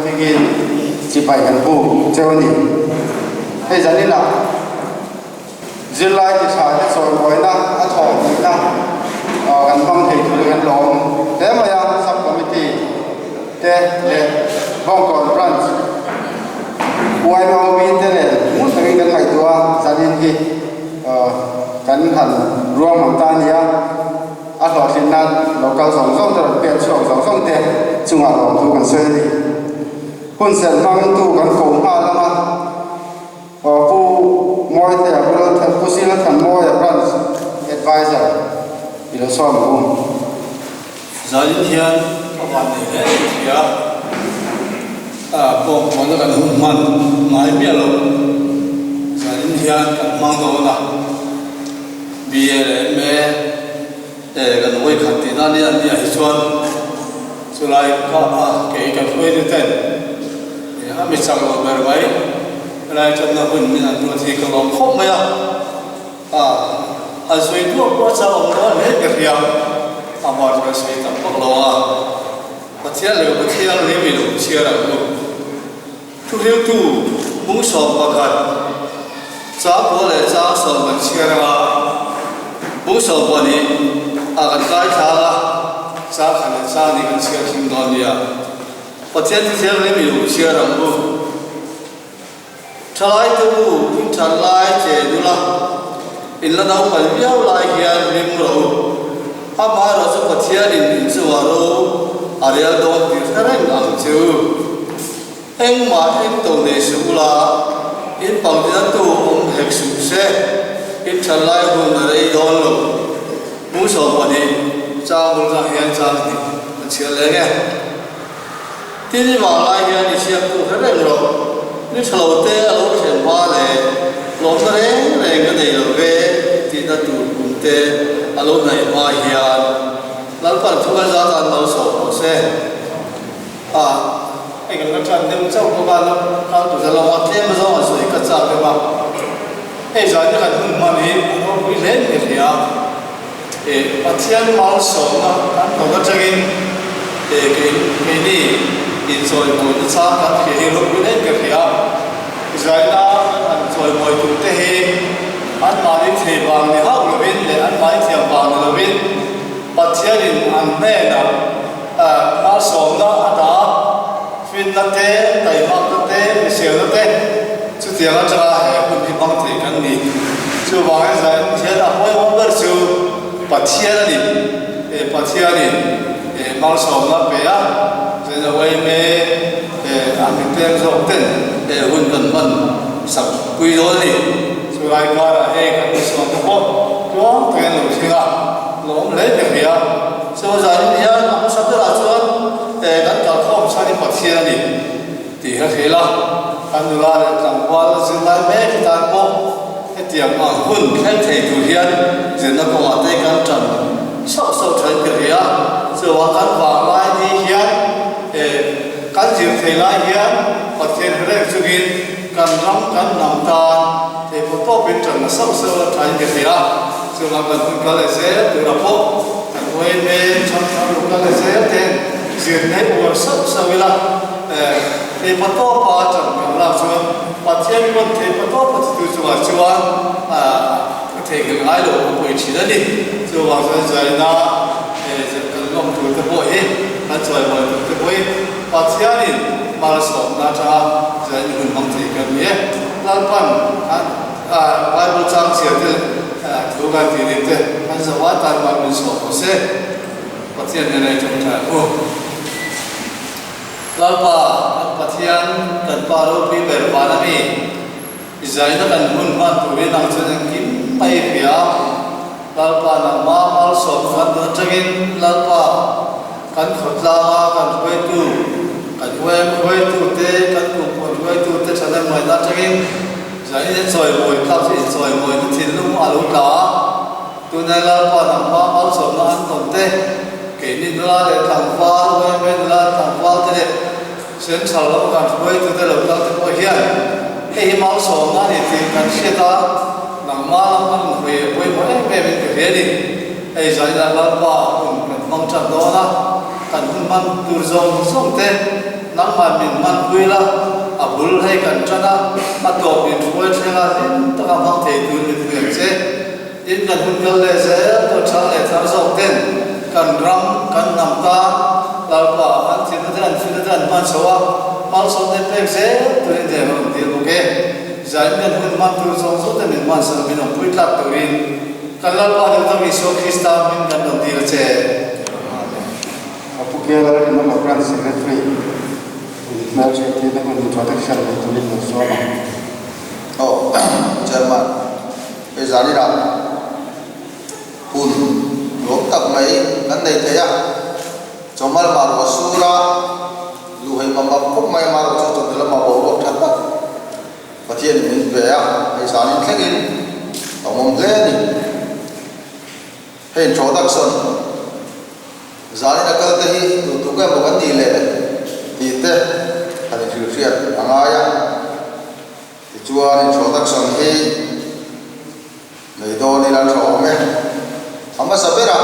begin chỉ phải cần phụ treo đi hay dẫn đi nào July thì sao thì rồi mỗi năm ở thọ thì năm gần phong thì tụi gần lộn thế mà ya subcommittee thế để vòng còn branch quay vào bên thế này muốn thấy cái ngày tua gia đình thì cắn hẳn ruộng mỏng tan nhá ở thọ xin nan local sống sống rồi biển sống sống thế chung hòa lòng thu cần xây đi hôn sen mang tu cần cổ hoa lắm à phụ mọi thế phụ xin là thằng mọi branch advisor thì nó xóa một hôm giờ những thiên các bạn này đấy thì bộ nó cần hùng mạnh mãi biết rồi giờ những thiên cần mang đồ nào bia để mẹ để cần nuôi khát thì nó đi ăn đi ăn xuân rồi lại có cái cần nuôi được tên thì hắn mình sang rồi về vậy lại cho nó hùng mình ăn nuôi thì còn lòng khóc mấy anh suy thuốc quá sao ông đó hết cái việc bảo rồi suy tập bốc lo bắt thiết liệu lấy vì đủ chia là đủ thu hiếu tu muốn sầu bạc hạt giá của lại giá sầu bạc chia ra muốn sầu bạc này gần cái giá khả năng giá này gần chia kim đòn đi bắt thiết lấy vì đủ chia là đủ trái tu cũng trái lại chế đủ là in la dau mal biao lai hian rim ro ama ro chu pathia in chu aro arial don ti tharang ang chu eng ma eng to ne su la in pang ti tu om hek su se in chalai hu na rei don lo mu so pa ni cha mu ra hian cha ni chia le nge ti ni ma lai hian ni sia tu tharang ro ni chalo te alo chen ba le lom na re cái này là về thì ta tụt cũng thế alo này mà hiền lắm phần chúng ta ra tận lâu sổ xe cái cái chân đem trong các bạn nó tụi ta làm mặt thêm mà do sợi cắt chặt các bạn cái giờ như là thùng mà đi nó bị lên cái gì cái bắt thiên máu sổ nó nó có cho cái đi in rồi mỗi cái sao cái gì nó bị lên cái gì giờ là rồi mỗi tụi thế anh mà đi thi bằng thì học được bên để anh phải thi bằng được bên bắt chia đến anh bé nào mà sống đó đã phiên đất thế tài học đất thế cái siêu đất thế chú tiếng anh cho là cũng đi bằng thì cái gì chú bằng cái gì thế là mỗi hôm đó chú bắt chia đi bắt chia đi mà sống đó bé rồi là vậy mẹ anh mình thêm rộng tên để huấn luyện mình sắp quy rồi đi rồi lại coi là hey cái gì mà nó có cái nào chứ à nó lấy được gì à sau giờ thì nó sắp tới là chuan để cái không sao đi bắt xe đi thì thế là anh là làm qua dừng lại mấy cái tàn bộ cái tiệm mà huấn cái thầy chủ hiền rồi nó có ở đây cái trần sâu chân cái gì à rồi cái vàng lại đi hiền cái gì thầy lại hiền bắt xe cái chú hiền cần lắm cần nằm tan thì một số bên trong là sâu thay cái gì đó rồi là cần cái là sẽ từ đó phố quay bên trong cái là sẽ thêm diện hết một sâu là thì một số ba trong làm cho bắt thêm một thì một số một từ cho thì cái ai đó cũng phải chỉ đi rồi vào giờ là cần làm từ cái bộ ấy anh rồi mọi cái bộ ấy bắt thêm đi mà sống na cha giờ những mong thì cái gì lan pan Bible trang chia thì thứ cái gì đấy anh sẽ phát tan mà mình sống sẽ bắt thiên này trong trời ô lan pa bắt thiên cần pa rồi bị bể pa là mi giờ nó cần muốn phát tụi bên đang chơi kiếm bay phía lan pa là mà sống phát được cho cái lan pa cần khóc ra cần quay tu cần quay tu thế cần cùng quay tu thế cho nên mọi người cho cái giờ này rồi mồi khắp thì rồi mồi thì lúc mà lúc đó tôi này là qua làm hoa áo sớm nó ăn tổng thế kể đi là để thằng hoa quay bên là thằng hoa thế đấy xem sau đó cần quay tu thế là lúc đó thì quay hiện cái áo sớm nó thì cần xe ta nằm mà nó về quay mỗi về bên cái đi cái giờ này là qua mong chặt đó là cần mang tu dòng sống thế nang ma min man kuila abul hai kan chana atop in foi thela in ta ma the tu ni tu che in kan hun kal le se to cha le thar so ten kan ram kan nam ta la pa an thi na dan man so wa mal so de pe se tu ni de ro ti lo ke zain kan hun man tu so so te min man sa min pui tlat tu in kan la pa de ta mi so krista min kan do ti che apu ke la kan ma brand secretary na che ti na ko introduction le tu ni so ma oh chairman bây giờ đi đâu pun lúc tập mấy lần này thấy à trong mà có sura lu hay mà cũng may mà có chút là mà bầu bầu thật đó và thiên mình về à bây giờ đi khách in tổng mong lên đi hay chỗ đặc sơn giờ đi là cái gì tụi cái một cái gì lệ thì thế thành sự chuyện anh ai à thì chúa đi chỗ đặc sơn thì người đó đi làm chỗ mấy amma sabera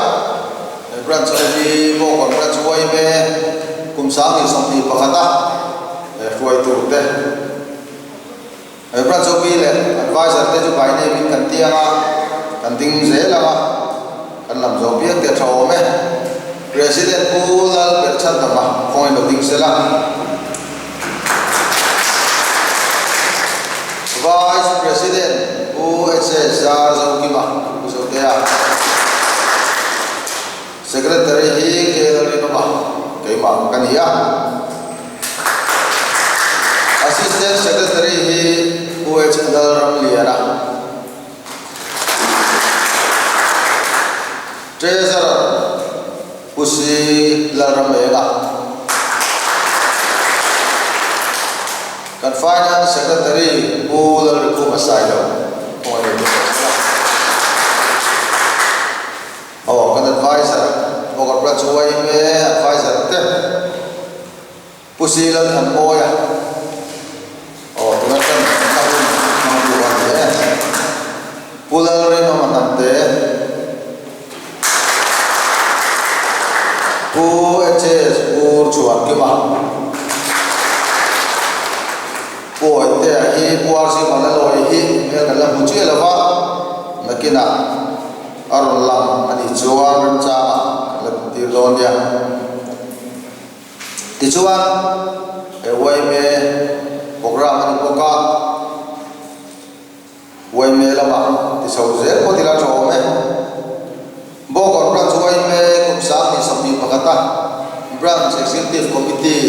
branch đi vô còn branch quay về cùng sáng thì xong thì bắt ta quay tụ thế branch đi là advisor thế cho bài này mình cần tiền cần tiền dễ là cần làm giàu biết để cho mấy president bu là biết chân tầm mà không được tiền sẽ là vice president bu sẽ ra giàu kim mà giàu thế à secretary hi ke dali no ma ke ma kania assistant secretary hi UH dal ram liara treasurer usi la ram ega kan finance secretary u dal ku masai lo oh kan advisor một cái chuối về advisor thế pusi lên thành môi à tụi nó cần nó đủ bằng thế pula lên nó mà nằm thế pu eche pu chuan cái mà pu thế hi pu arsi mà nó lôi hi nghe cái là pu chia là va là kia nào arun lam ani chuan cha ti lon dia ti chuan e wai me program ani boka wai me lama ti sau zel ko ti la cho me bo kon branch wai me kum sa ni sambi pakata branch executive committee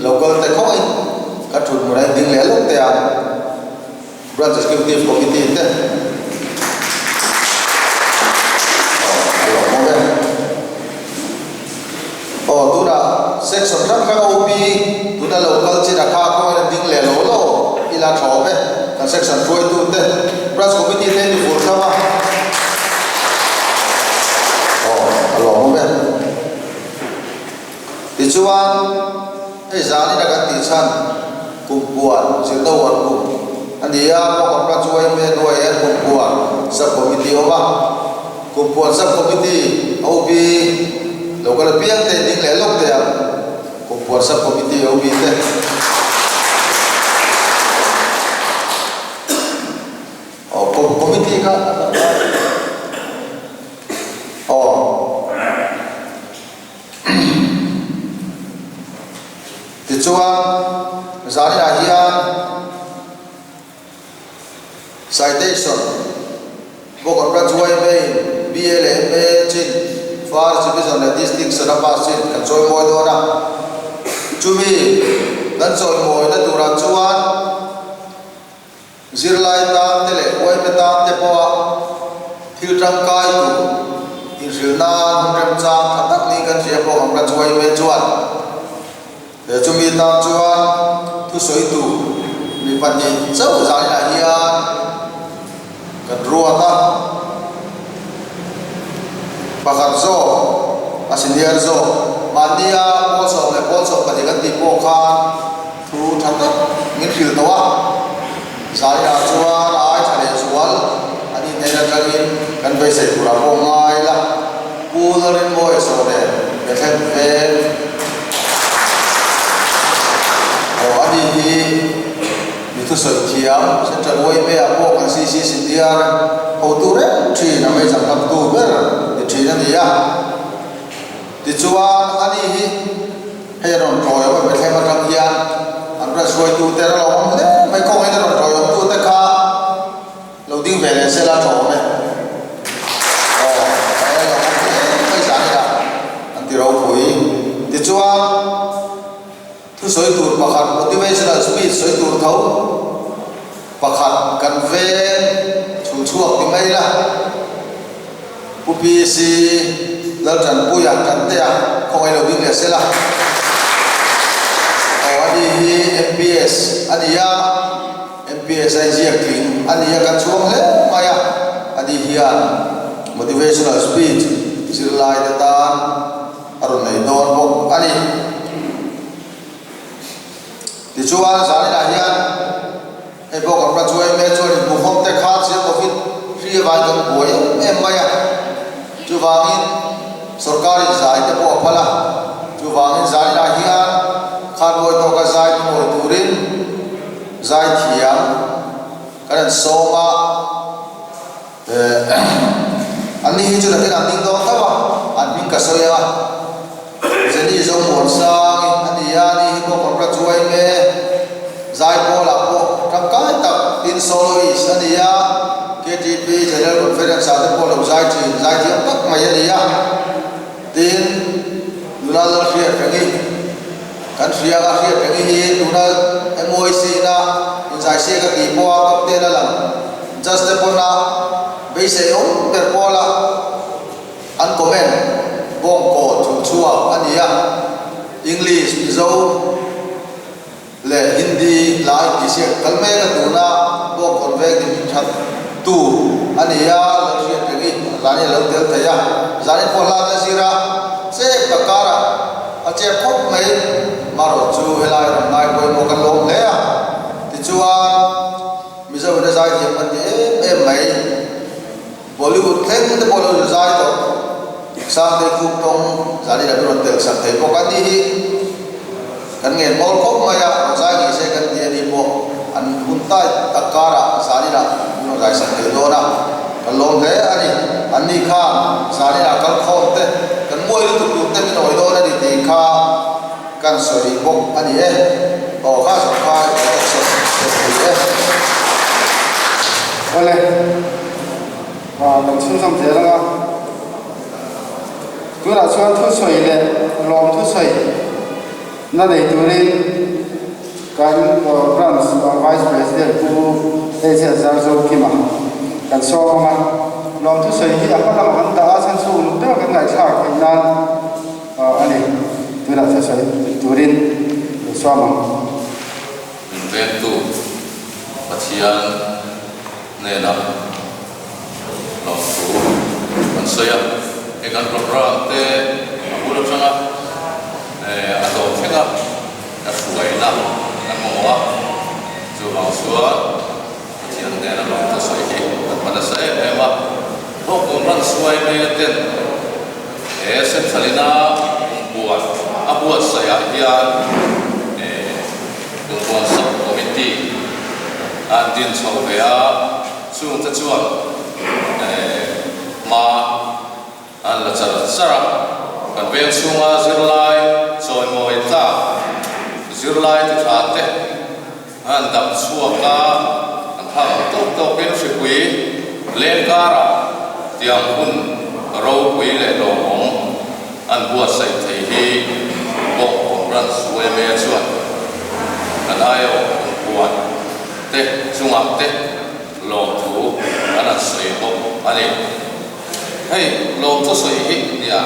local te khoi ka thun murai ding le lok te a branch executive committee te tu da section ram ka OP tu da local chi da kha ko ding le lo lo ila tho be ka section roi tu te branch committee te ni for kama alo mo be ti chuan ei zani da ka ti chan kum puan sir do wan kum ania ko branch wai me do ai kum puan sub committee oba kum puan sub committee OP local piang te ding le lok te ko por sa committee obi te committee ka ti chuan zani la hian citation bo kon ra chuai me BLMA chin far division the district sarapasin kan choi moi do na chumi kan choi moi na tura chuan zirlai ta te le oi me ta te po thil tram kai tu in rilna rem cha thatak ni kan je po kan choi me chuan de chumi ta chuan thu soi tu mi pati chau zai la hian kan ruata pakhat zo asiniar zo mania also le also patigan ti po kha thu thatak ngin fil tawa sai a chuan ai thale chual ani nena kagin kan bai se pura po ngai la pularin mo eso de bethen ve mi thu soi thiam central OMA apo kan CC India ho tu re tri na mai jam lam tu ber ti tri na dia ti chuan ani hi he ron roi wa be thema tang hian an ra soi tu te ra lo le mai ko mai ron roi tu te kha lo ding ve le se la tho me ai lo mai sa ni da an ti ro phui ti chuan thu soi tu pakhat motivational speech soi tu thau pakhat kan ve chu chuak ti mai la UPC lal jan puya kan te a khoi lo ding le se la ani hi MPS ani ya MPS ai ji king ani ya kan chuang le maya ani hian motivational speech sirlai da tan aron nei don bok ani ti chuan zani la hian e bok ka pra chuai me chuan bu hom te kha che covid free vai kan boi em maya chu wangin sarkari zai te po phala chu wangin zani la hian khan boi to ka zai mo turin zai thiam kan soma ani hi chu da tin ding dong ta ba an min ka soya zeni zo mon sang ani ya ni hi ko pra chuai me zai po la po tang kai tak tin soloist ani ya KTP General Conference sa po lo zai thiam tak mai ani ya tin lula la khia kangi kan khia ga khia kangi hi tuna MOIC na in zai se ka ti po kap te la lang just the pona be se on per pola an comment bong ko chu chua ani ya English zo le Hindi lai ti se kalme ka tuna bong convey ki that tu ani ya la khia kangi lani lo tel ta ya zani po la na sira se pakara ache khop mai maro chu helai ram nai boy mo kan lom le a ti chuan mi zo na zai thiam an ti mai Bollywood theng te Bollywood zai to sang te khu tong zani da ron tel sang te ko kan ni kan nge mol ko ma ya zai ni se kan ti ni po an huntai takara zani da no zai sang te do na kan lom le ani an ni kha zani da kal khom te kan moi lu tu te mi noi do na di ti kha kan soi bok ani e o kha sa kha ole đồng chung sam thế là cứ là cho thu soi le lom thu soi na dei tu rin kan France vice president ku ese zar zo ki ma kan so ma lom thu soi hi apa lam han ta san su lu te kan ngai cha ki nan ani tu là thu soi tu rin so ma invent tu pasian ne na lo tu kan saya kan program te abulo changa ato thenga na suai na kan mowa chu ma suwa pasian ne na lo ta sai ki pada sai ema ho kon ran suai me ten sen thalina buat saya hian Tuan sub committee andin sawaya chung ta chuan ma an la chara kan vel chunga zirlai choi moi ta zirlai ti thate an dap chuaka an ha tok pen shikui len kara tiang hun ro kui le lo ong an buat sai thei hi bok ran suai me chuan kan ayo buat te chungam te lo thu ana soi bo ani hei lo to soi hi ya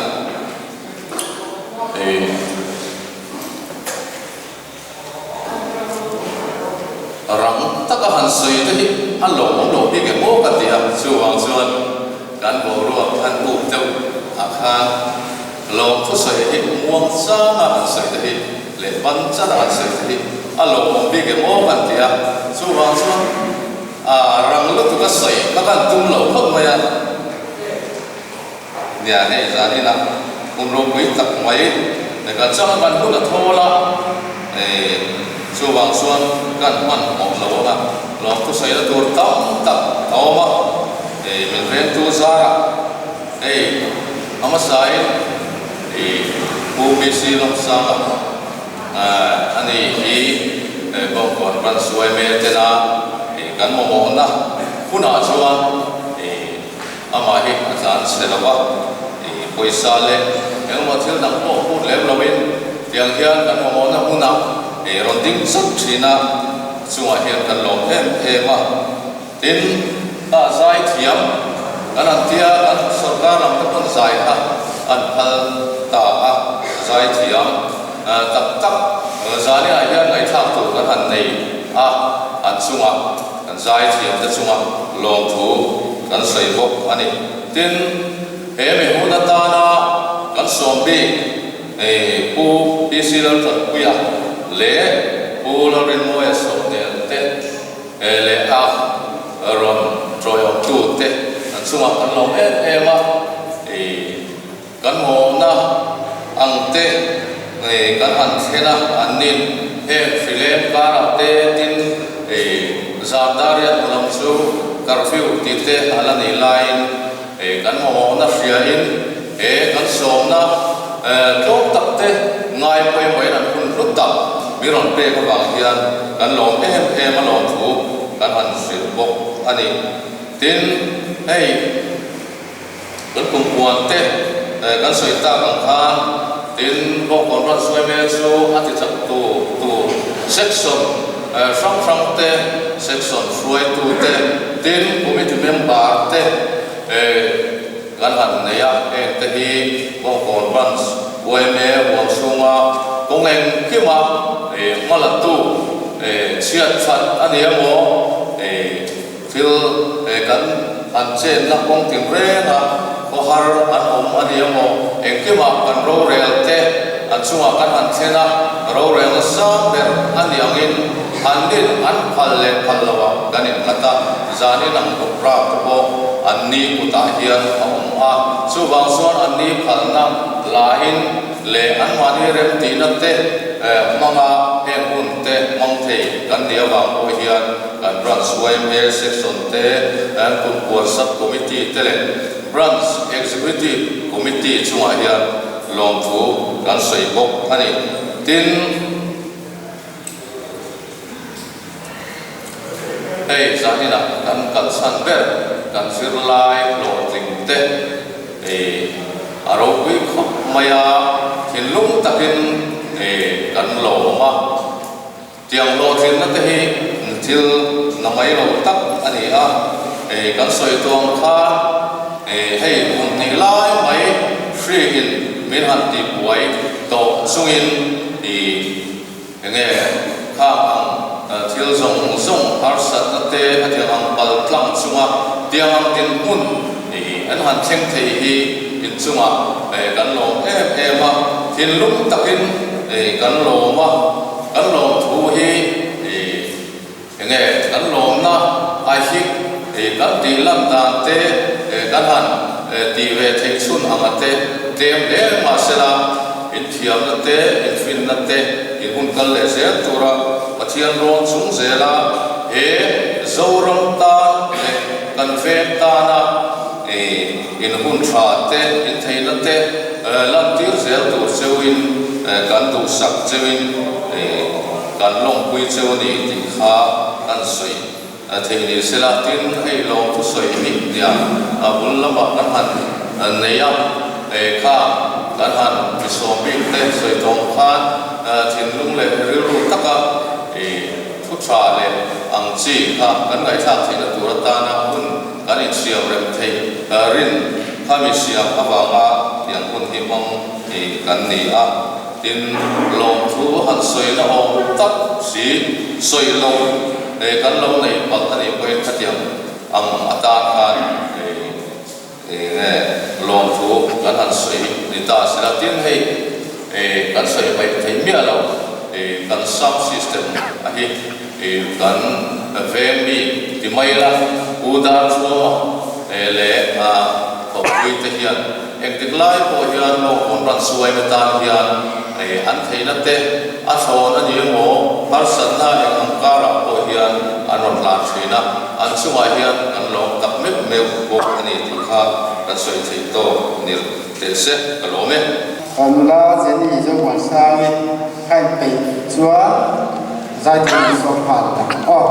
rang taka han soi te hi an lo bi ke bo ka ti a chuang chuan kan bo ro an bu te a kha lo to soi hi muang sa na an soi te hi le ban cha na an soi te hi alo bi ke mo kan tia chuang chuan rang lu tu ka soi ka kan tum lo khot ma ya nia ne za ni na ro pui tak mai ne ka chang ban bu na thola chu wang suan kan man mong lo ma lo tu sai la tur tam tak awma min ven tu zara ama sai UBC lam sama ani hi bong kon ban suai me tena kan mo na puna chuan ama hi asan selawa poisa le engma thil nang po pu lem lovin tiang hian kan mo na puna ronding sat thina chunga hian kan lo em tin a zai thiam kan antia kan sarkar lam ta zai ha an phal ta a zai thiam tak zani a hian ngai thak tu kan han nei an chunga kan zai thiam ta chunga lom thu kan sei bok ani tin me huna ta na kan sombi pu isilal ta puya le pu la rin mo ya so te le a ron troyo tu te kan chunga kan lom ma kan mo na ang te kan han thena anin filem kara te tin zadaria lam chu curfew ti te alani line kan mo na fia in kan som na tlok tak te ngai poi mai nan kun lut tak miron pe ka bang hian kan lom ma lom thu kan han sil bok ani tin kan kum puan te kan soi ta kan khan tin bok kon ran suai me chu ati chak tu section frang te section suai tu te tin committee member te kan han neya te hi bok kon ran suai me wang sunga kongeng kima mala tu chiat chat ani mo fil kan an chen na kong tim re na ko har an ani mo kima kan ro rel te an chunga kan han thena ro rel sa ber ani angin andin an phalle phallawa kanin kata zani nang kopra ko anni uta hian a chu wang suan anni phalna lain le an mani rem ti na te manga hun te mang thei kan dia wang ko hian kan branch YMA section te an kun por sub committee te le branch executive committee chunga hian lom thu kan sei bok ani tin zanina kan san ber kan sirlai lo ting te aro wi khop maya hinlung takin kan lo ma tiang lo tin na te hi til na mai lo tak ani kan soi tuang kha un ti lai mai free in min han ti buai to sungin nge kha til zong har sat na te atil ang pal tlang chunga tiang tin mun an han theng thei hi in chunga kan lo ma tin lung takin kan lo ma kan lo thu hi nge kan lo na ai hi kan ti lan dan te kan han ti ve thei chun amate tem le ma sela in thiam na te in fin na te in hun kal le se tura pathian ron chung zela zoram ta kan fe ta na in hun tha te in thei na te lan tir zel tu chewin kan tu sak chewin kan long pui chew ni ti kha kan soi thei ni sela tin ei long tu soi ni dia abul lama kan han neya kha kan han bisomi te soi tong khan thin lung le ru taka thu tra le ang chi kha kan ngai thak thei na tur ta na hun kan in siam rem thei rin khami siam awanga yang hun hi mong kan ni tin long thu han soi na om tak si soi lo kan lo nei pak ani poi khatiam ang ata khan long thu kan han soi ni ta sila tin hei kan soi pai thei mia lo kan sub system ahi kan vmi ti mai la udar chu le ko pui te hian ek diklai ko hian lo kon ran suai me tan hian an thei na te a thon ani mo har san na e ang kara po hian anon la thina an chunga hian an lom tak me me ko ani thakha ka soi thei to nir te se kalome Anula zeni zo wan sangi hai pe chua zai thi so pha o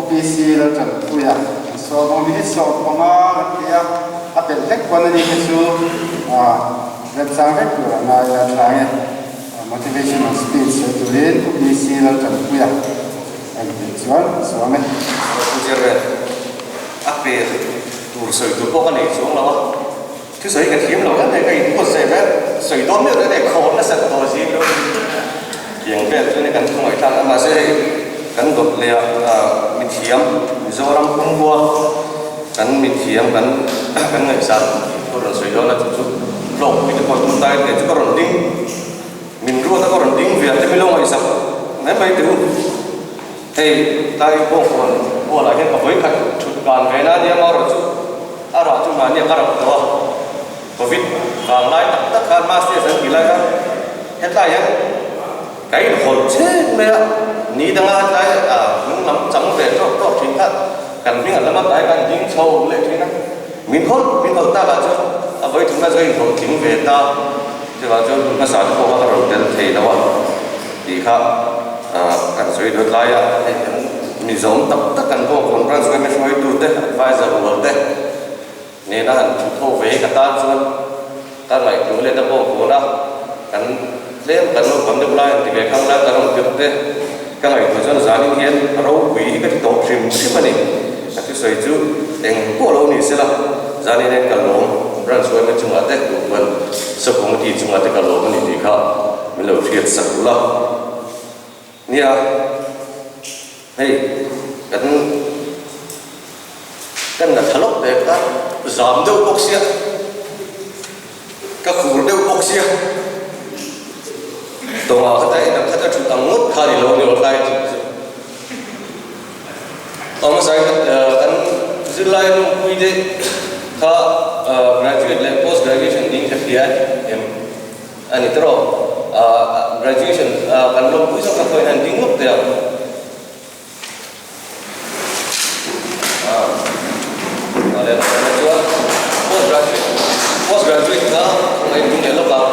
OPC lo chan puya so mo mi so panga kia apel tek kwan ni su red sang tek na ya try motivational speech to read OPC lo chan puya and chuan so me Jerry, apel tur sợi tur bốc này xuống đó, thứ sợi cái kiếm nào đấy cái có sợi đấy sợi đốm nữa đấy khổ nó sạch to gì đâu, kiềng về cho nên cần không phải thằng mà sẽ cần đột lìa mình thiếm do làm không qua cần mình thiếm cần người sao tôi rồi sợi đó là chút lộn mình có tụi tay để cho có rồn đinh mình rua ta có rồn đinh về thì mình lâu ngày sao mấy mấy thứ thì tay bông còn mua lại cái cặp với khách chụp bàn về na đi mà rồi chụp rồi chụp mà đi ăn rồi đó Covid và lại tất cả master dân kỳ lại đó hết lại á cái hồn chết mẹ ní đang ăn cái những lắm trắng về cho chính thật cần biết là lắm cái cần những sâu lệ thế này mình hốt ta là cho với chúng ta gây hồn chính về ta thì là cho chúng ta sản xuất qua cái đầu tiên thì đâu thì khác cần suy đối lại á mình giống tất cả các con rắn suy mới tu tế advisor của tế nên là chúng tôi về cái ta cho ta lại cứ lên tập bộ của nó cần lên cần nó cầm được lại thì về không lại cần nó được tế cái này của dân gia đình hiện rau quý cái tổ chim mà này cái sợi chú đèn của lâu này sẽ là gia đình này cần lốm rắn suy mới chung là tế của mình sắp cũng thì chung là tế cần lốm này thì khác mình lâu thiệt sắp là nia hey kan na thalok de ka zam deuh bawk sia ka khur deuh bawk sia tonga khatai na khata thu tang ngot khali lo ni lo lai tong sai kan zilai no pui de kha graduate le post graduation ding thia em ani tro graduation kan lo pui so ka khoi han ding ngop de postgraduate đó ngày cũng để lớp vào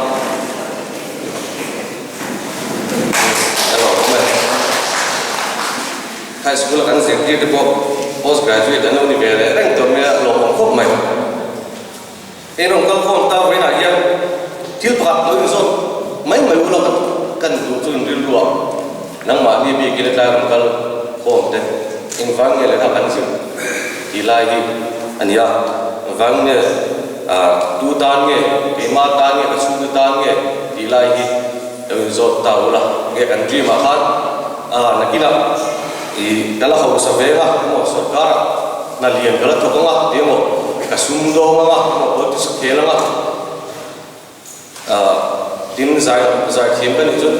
high school là ăn diện kia được không postgraduate là đâu đi về đấy anh tụi mình lộ hồng khốc mày cái đồng công phong tao với lại em thiếu phạt đối với rồi mấy lo cần đủ chuyện đi lùa nắng mà đi bị cái này làm cái khổ đấy in vang như là thằng ăn gì thì lại đi anh ya vang như tu tan nghe cái ma tan nghe cái su tan nghe thì lại đi đầu dột tàu là nghe anh chỉ mà phát là cái nào thì cái là hậu sản về mà một số cái là liền cái là thuộc không à thì một cái sum đô mà một bớt sức thế lắm tin dài thêm cái này chứ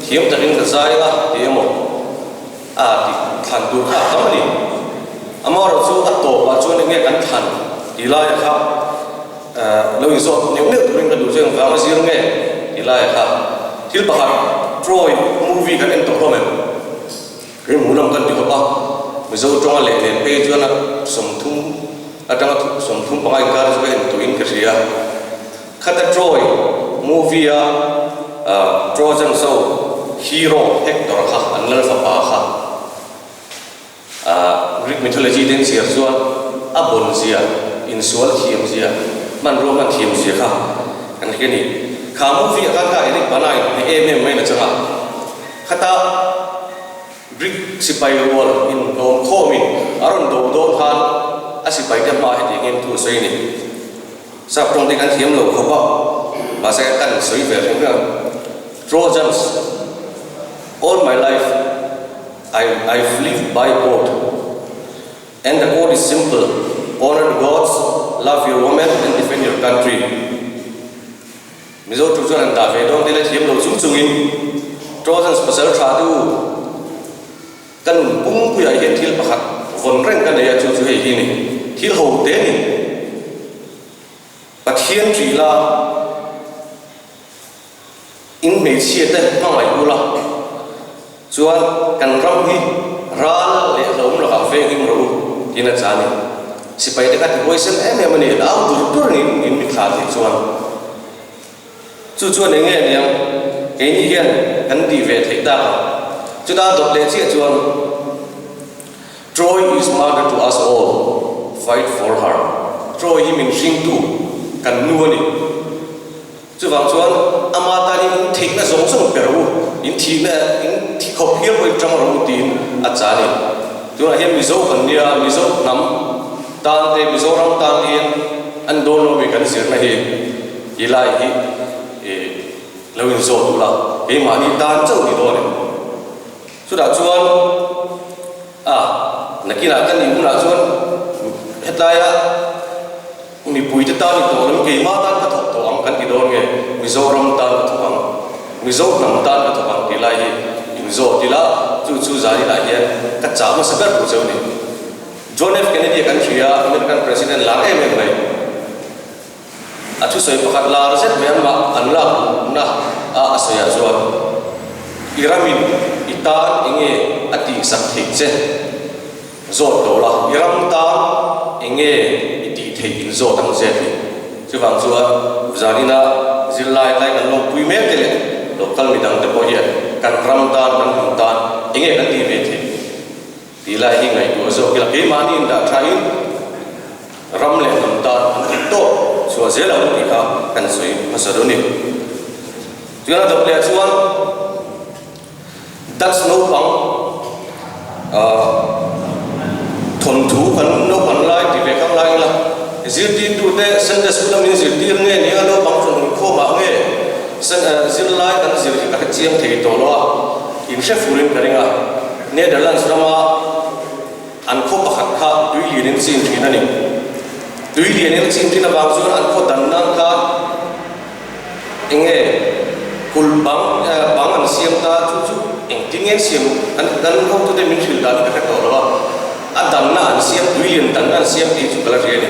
thêm cái này dài là thì một thì thành đủ cả tấm này mà rồi chú ắt tổ và chú nghe cẩn thận thì lại khác lâu rồi những nước mình cần đủ chuyện và mà riêng nghe thì lại khác thiếu bảo Troy movie cái anh tổ mình cái muốn làm cần điều ba bây giờ trong lệ lệ bây giờ là sum thum trong sum thum bằng anh cái cái anh tuổi cái gì à khát Troy movie Trojan show hero Hector khác anh là phải ba khác Greek mythology den sia zuan abon sia insual thiam sia man roman thiam sia kha kan ke ni kha movie ka erik banai ni em mai na changa khata Greek sipai wall in dom khomi aron do khan asipai de ma he ngem tu sei ni sa prong de kan thiam lo kho ba ma sa kan soi ve thong Trojans all my life I've lived by code, and the code is simple: honor the gods, love your woman, and defend your country. Mizo tu chuan ta ve dong tele thiam lo chung chungin Trojans pasal thadu kan pung pu ya hian thil pakhat von reng kan ya chu hei hi ni thil ho te ni pathian tri la in me chia te ma mai u la chuan kan ram hi ral le hlom lo ka fe him ro ina chani sipai te ka voice em ni la dur ni in mi kha ti chuan nge niang ke ni hian kan di ve thei ta chu ta dot le chi chuan Troy is mother to us all. Fight for her. Troy hi min sing tu kan nuani. Chu wang chuan amata ni thik na zong song peru in thi na in thi khop hial boi tang ro tin a chani. Tu na hian mizo kan nia mizo nam tan te mizo ram tan hian an don lo be kan sir na hi ilai hi lo in zo tu la he ma ni tan chau ni do ne. Chu da chuan nakina kan ni muna chuan hetlaya mi pui te ta ni to lam ke ma tan ka thok to am kan ki don nge mizoram tan ka thok am mizo nam tan ka thok am ti lai hi mizo ti la chu zari la hian ka cha ma sagar pu cheu ni John F Kennedy kan thia American president la em em mai a thu soi pakhat la zet me ma an la na a asaya chuan iramin itan inge ati sak thik che zot do la iram ta enge iti thei in zot ang zet ni chu wang chuan zanina zilai lai kan lo pui me te le local mi dang te po hian kan ram tan kan hum tan enge kan ti ve the ti lai hi ngai ko zo kila ke ma ni da thain ram le nam tan an to so zela ni ka kan soi masaruni chuan da ple chuan that's no pang thon thu kan no pan lai ti ve khang lai la zirti tu te Sunday school min zirti nge ni alo bang thon kho ma nge zir lai kan zir ka chiang thei to lo in she furin karinga Netherlands rama an kho pakhat kha tui lin chin thina ni tui lin chin thina bang chuan an kho dan nan ka enge kul bang bang an siam ta chu eng tingen siam an dan kho tu te min thil da ka to lo dan na an siam duilian dan na siam ti chu kala re ni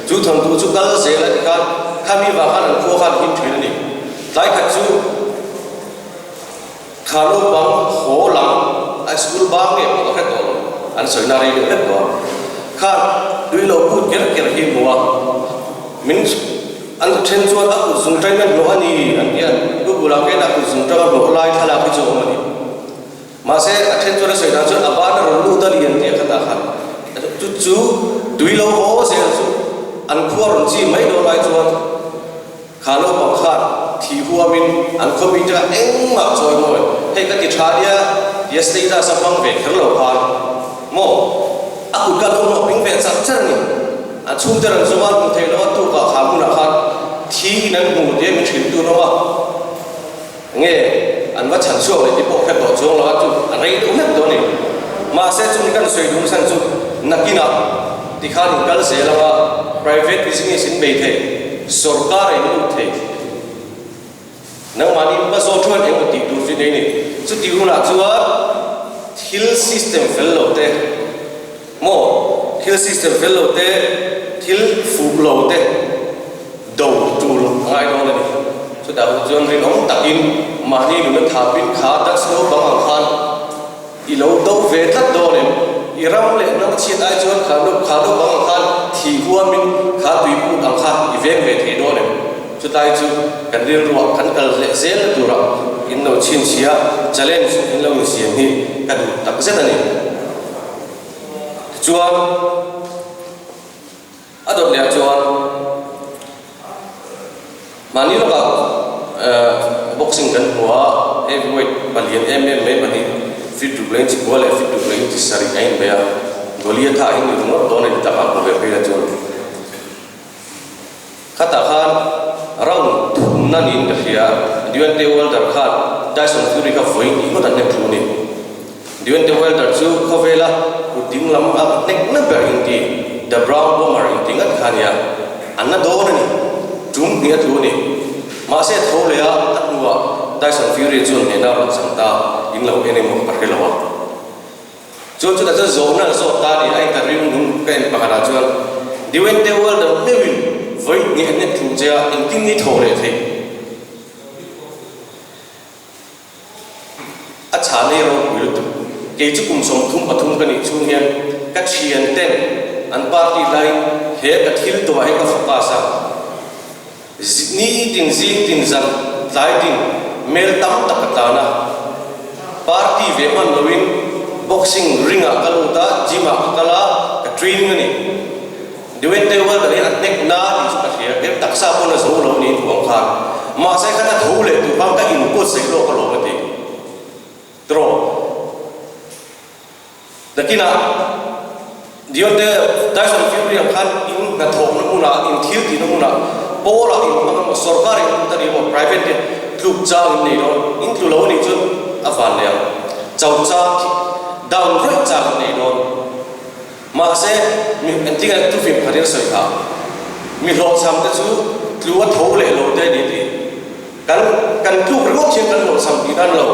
chu thon tu chu kal se la ka khami wa khan kho khan hin thil ni lai kha chu khalo bang ho lam a school bang ge ko ka to an soi na re le ko kha dui lo put ker ker hi muwa min an then chuan a ku zung trai na lo ani an ya ku bula ke na ku zung trai lo lai thala ki chu mani ma se a then chuan soi na chu aba na ro lu da lian ti kha ta kha chu dui lo ho se chu an khuar ron chi mai do lai chuan khalo pang khan thi huwa min an kho mi ta eng ma choi moi he ka ti tha dia yesterday da sa pang ve khar lo khan mo a ku ka lo no ping ve sa char ni a chung der an zuwa mu thei lo tu ka kha mu na khan thi nan mu de mi thil tu no wa nge an wa chan so le ti po kha to chong lo chu an rei du na do ni ma se chu ni kan soi du san chu nakina ti kha ni kal se la wa private business in mei the sarkar ai nu the nang mani ba so thon e ti du fi nei ni chu ti hu na chuwa thil system fel lo te mo thil system fel lo te thil fu lo te do tu lo ngai do ni chu da jon ri long takin mani nu na tha pin kha tak so bang ang khan i lo do ve that do ni iram le na chi ai chon kha do bang khan thi huwa min kha tui pu ang kha i ve ve the do ni chu tai chu kan rin ro kan kal le zel tu ra in no chin sia challenge in lo siam hi ka du tak zet ani chuan adot le chuan mani lo ka boxing kan huwa heavyweight balian MMA mani fit to blend chi wala fit to blend chi sari kain baya golia tha in no do ne ta ka ko be la chuan khata khan round na nin da khia Deontay Wilder khan Tyson Fury ka foi ni ko tan ne thu ni Deontay Wilder chu khovela ku ding lam a nek na ber in ti the brown bomber in tingat khania anna do ni tum ni thu ni ma se tho le a atwa Tyson Fury chun ne na ran sang ta in lo ene mo par ke lo wa chun chu da zo na zo ta ni ai ta ring nun ken pa kana chuan Deontay Wilder ne win voi ni ne thu ja in ting ni tho le the a cha ne ro wi lu ke chu kum som thum pathum ka ni chung hian ka thian ten an party line he ka thil to ai ka focus a ni tin zan lai tin mel tam tak ta na party ve man lovin boxing ring a kaluta gym a kala ka training ani diwen te wa dari anek na di su ka thia ke taksa pon zo lo ni tuang kha ma sai khana thole tu bang ka in ko sai lo ka lo mate tro takina diwen te Tyson Fury ang khan in na thok na muna in thil ti na muna bola in ma sarkar in ta ri mo private club cha ni do in tu lo ni chu avan le chau cha down right cha ni do ma se mi antiga tu film kharir sai ha mi lo sam ta chu tu wa tho le lo te ni ti kan tu ro chen kan lo sam ti dan lo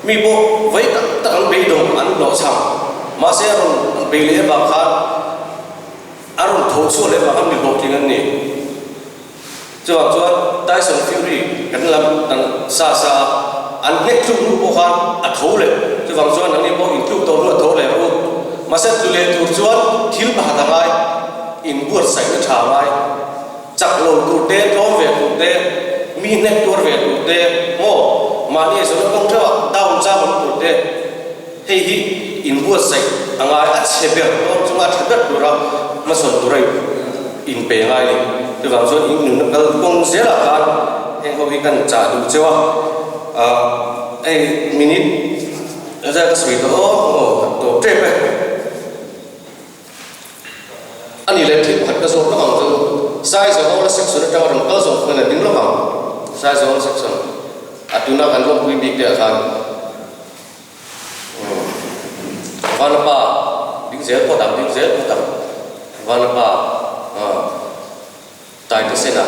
mi bo vai ta ang be do an lo sam ma se ron be le ba kha aron tho so le ba am ni lo ting an ni chuan Tyson Fury kan lam tan sa an nek tu lu bo khan a tho le chuan an ni bo in tu to lu tho le ro ma se tu le tu chuan thil ba ta ngai in buat sai na tha ngai chak lo tu te to ve tu te mi nek tur ve tu te mo ma ni so kong thawa down cha mon tu te hei hi in buat sai anga a cheber to chunga thebet tu ra ma son tu rai in pe ngai ni tu wang so in nu kal kong se la kan en ho hi kan cha du chewa ai minute ra ka sui to to tre pe ani le thik phat ka so na bang chu size of all section ta ron ka so na ding lo bang size of all section atuna kan lo pui big de khan van pa ding zel ko dam van pa tai te sena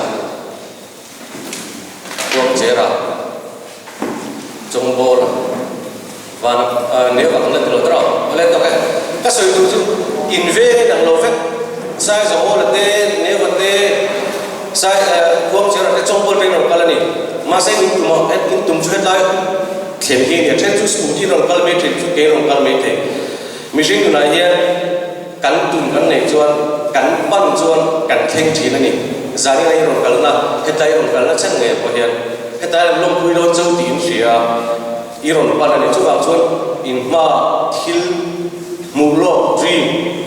tuang jera trong bol van nếu mà lên từ đó lên to cái sợi tu chu in ve đằng lô vét sai rồi là te nếu mà te sai tuang jera cái trong bol bên rồi cái này mà sai in tum chuột lại thiền kiaเนี่ยเช่นชุดสมุทรเราก็ไม่ถึงชุดเกลเราก็ไม่ถึงมิชิงอยู่ไหนเนี่ยกันตุนกันไหนชวนกันปั้นชวนกันเข่งทีนั่นนี่จานี่ไอ้เรากันนะเหตุใดเรากันละเช่นไงพอเห็นเหตุใดเราลงคุยเราเจ้าตีนเสียอีเราปั้นนั่นนี่ชุดบางชวนอินมาทิลมูโลดรี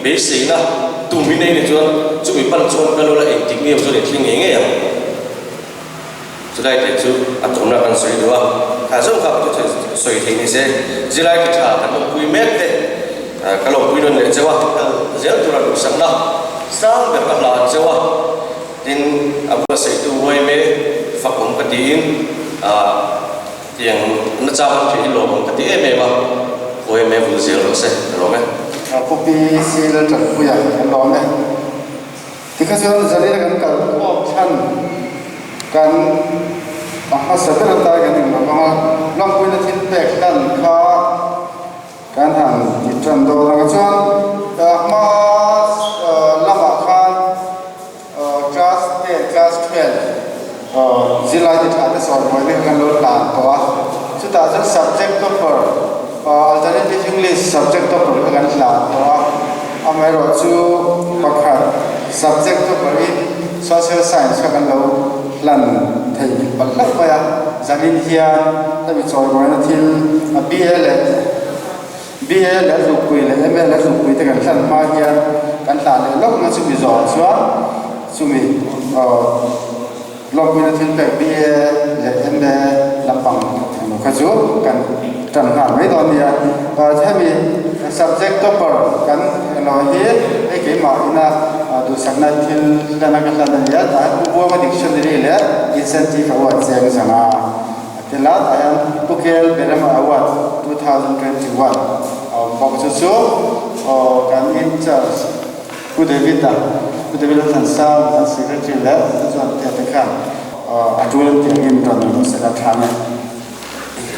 เบสินะตุ่มวินัยนี่ชวนชุดมีปั้นชวนกันเราละเองจริงเนี่ยชวนเองทิ้งเองไงอย่างสุดท้ายแต่ชุดอัตโนมัติกันสวยด้วยถ้าสมมติว่าสวยทีนี้เสียจีไรกิจการมันคุยเม็ดเลยก็ลงคุยด้วยเนี่ยเจ้าว่าเจ้าตัวเราดูสังนะสร้างแบบกำลังเจ้าว่าดินอาบุษย์ตัวไว้เมฝักผมกตินอย่างนักจ้างที่ลงกติเมว่าไว้เมบุษย์เราเสร็จรู้ไหมพวกพี่ซีเราจะคุยกันร้อนไหมที่เขาจะจะเรียกกันกันออปชั่นกันมาสับเปลือกตายกันหนึ่งมาลองคุยในที่แตกกันข้าการทำจิตจันโดแล้วก็ชวนมาลำบากขันclass 10 class 12จิลาที่ทำได้สอนไว้เรื่องการลดหลั่นตัวสุดท้ายจะ subject topper alternative English subject topper เรื่องการหลั่นตัวอเมริกาจูประกาศ subject topper in social science กันเราหลั่นไทยบัลลังก์ไปอ่ะจากอินเดียถ้ามีจอยไว้นะที่ BA และลูกคุยและ MA และลูกคุยแต่กันหลั่นมาเฮียกันหลั่นเลยลูกมันจะมีจอยชัวสุมีลองคุยในที่แบบ BA และ MA ลำพังก็จูกันจำหาไม่ตอนเดียวถ้ามี subject topper กันเราเฮียไอ้เกี่ยมาอินะดูสักนาทีแล้วนักเรียนเนี่ยแต่ผู้ว่ามา dictionary เลย incentive award เสียงสังอาแต่ละแต่ยังตุกเกลเบรมอวอร์ด2021บอกจู่ๆการอินเตอร์ผู้เดวิดท่านสาวท่าน secretary แล้วส่วนเจ้าข้าอาจจะเป็นอินตอนนี้เสร็จแล้วทำเนี่ย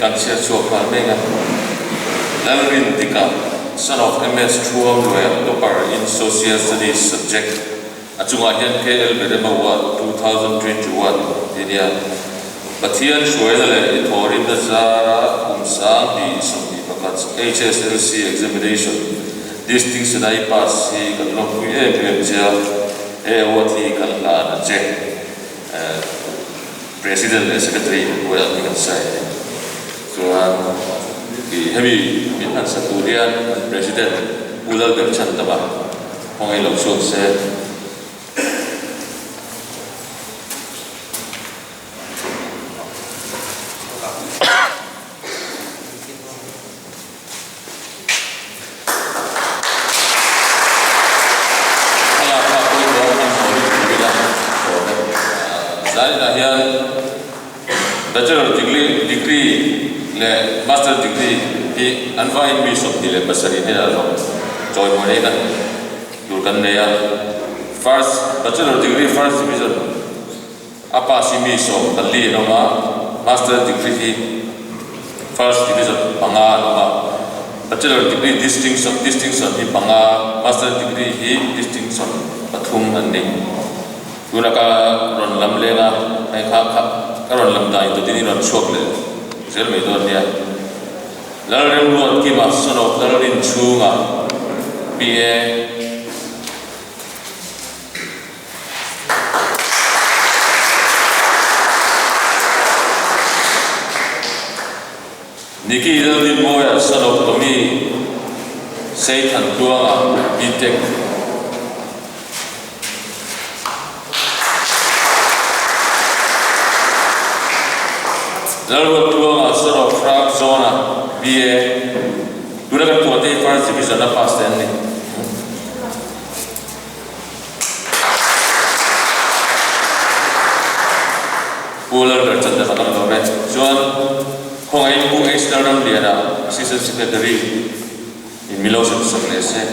การเชื่อชัวร์กันไม่งั้นแล้วเรียนติกับ son of MS Chuam Loya topper in social studies subject achunga hian KL Berema Award 2021 tinia pathian shuaina le ithorin da zara kumsang di sambi pakat HSLC examination distinction ai pass hi kan lo pui chia award hi kan la na check president and secretary well kan sai so thì heavy miễn hẳn sát tù riêng president ulal được chân tập không ai lộc xuống xe bachelor degree le master degree hi anva in mi sop dile basari ne alo joy mo ne kan dur kan ne ya first bachelor degree first division apa si mi so dali no ma master degree hi first division panga no ma bachelor degree distinction hi panga master degree hi distinction pathum an ni duraka ron lam lenga ai kha karon lam dai to dini ron chok le zel me don dia lalrem ruat ki ma sono lalrin chunga BA niki lalrin moya sono tomi sei than tuanga BTech lalwa tuanga sort of frag zona BA durakan tuate first division na pass ten ni pular bercanda matang dore John hongai bu external dia na assistant secretary in Milosevic Saklese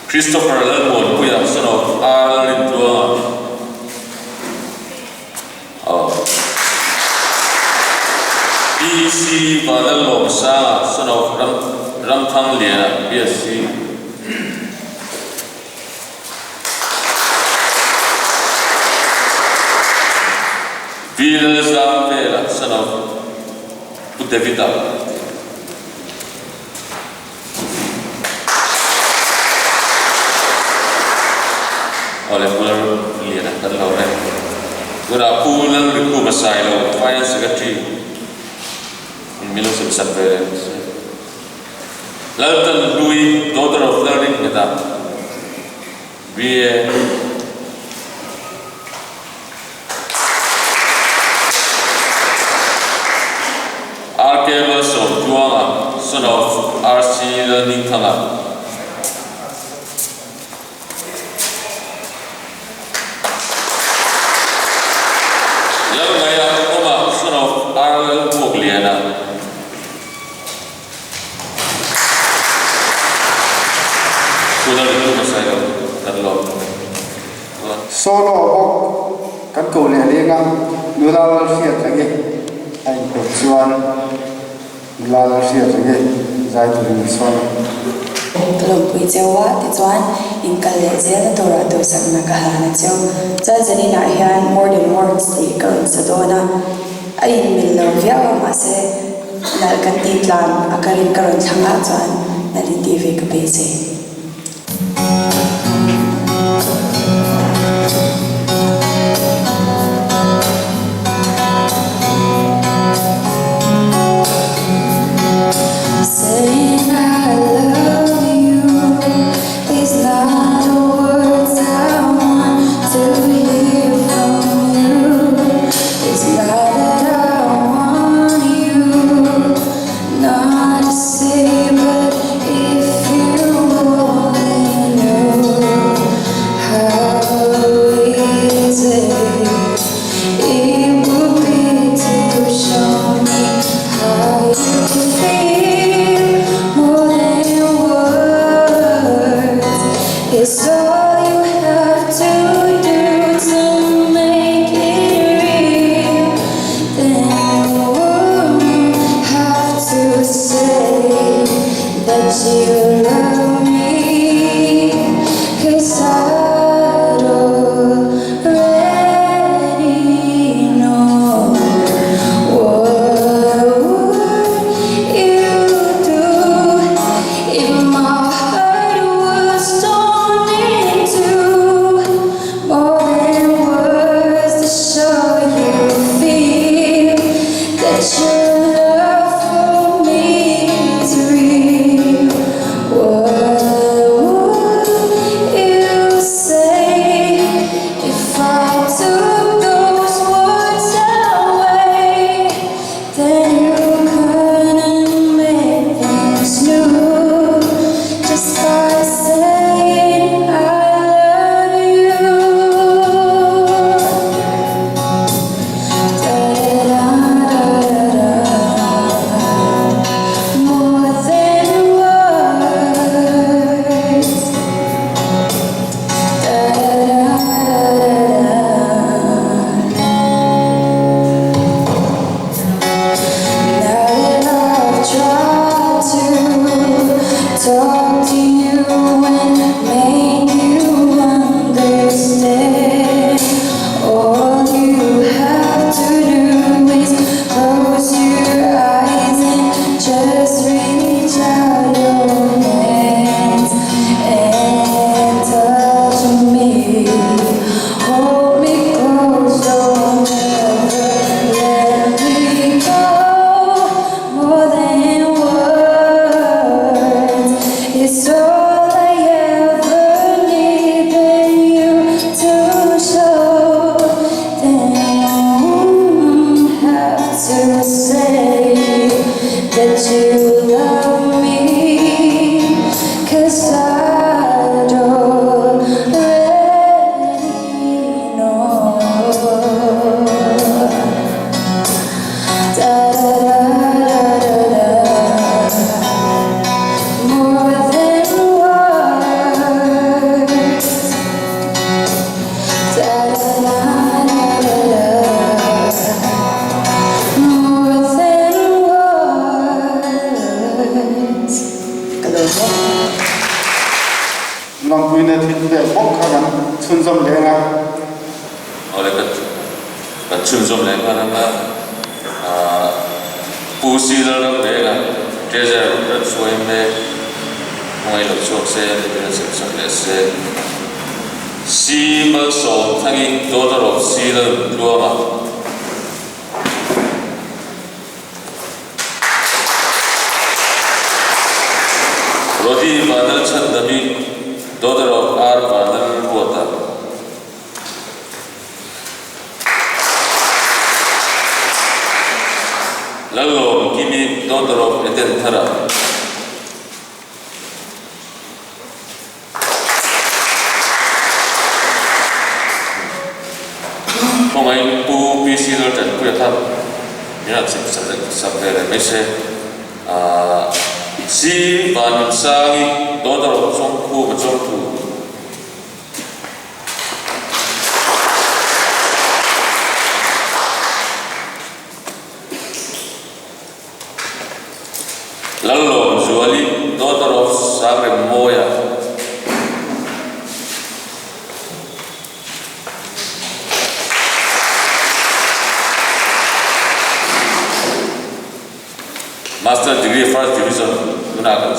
Christopher Lalmon puya son of Arlin tuanga BC Badal Lomsa son of Ramthang Liana BSc Vil Zamvela son of Utevita Oleh Pular Liana dan Lore Guna Pular Riku Masailo Finance Secretary Milosevic Saklese Laltan Louis daughter of learning kita BA RK Vaso Tuanga son of RC Learning Thanga Lalmaya Oma son of RL Mogliana solo bok kan ko le lenga nulawal sia thage ai ko chuan nulawal sia thage zai tu ni son tulong pui chewa ti chuan in kal le zel tora do sakna ka hana chew cha jani na hian more than words ti kan sadona ai min lo via ma se nal kan ti tlan akarin karon thanga chuan nali TV ka pe se If my heart was torn in lampuina thinte bokhagan chunjam lenga oleh kan chunjom lenga na pusi dalam lenga desert dan sueme mulai locok se dengan sesuatu se si masuk tangi dodor si dalam dua mah roti badal chandami dodor ar badal buata lalu kini dodor eten thara Pemain pu PC dan kuya tam, ya sampai remese si banim sangi dodor songku macamku lalu juali dodor sagre moya Master degree first division gunakan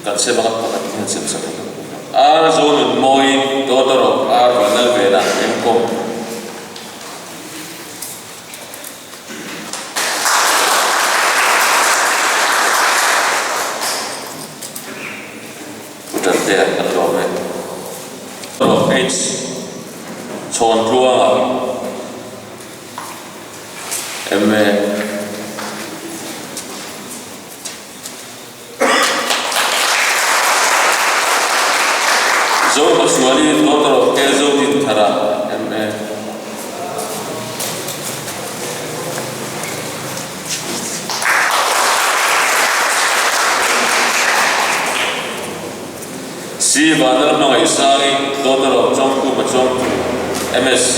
kan saya banget pakai siapa ar zone moi dodor ar banal bena emkom udah dia kan rome of H chon ruang emme Zon kecuali dodor kezo di thara emme si badal no isai dodor jongku macam MSc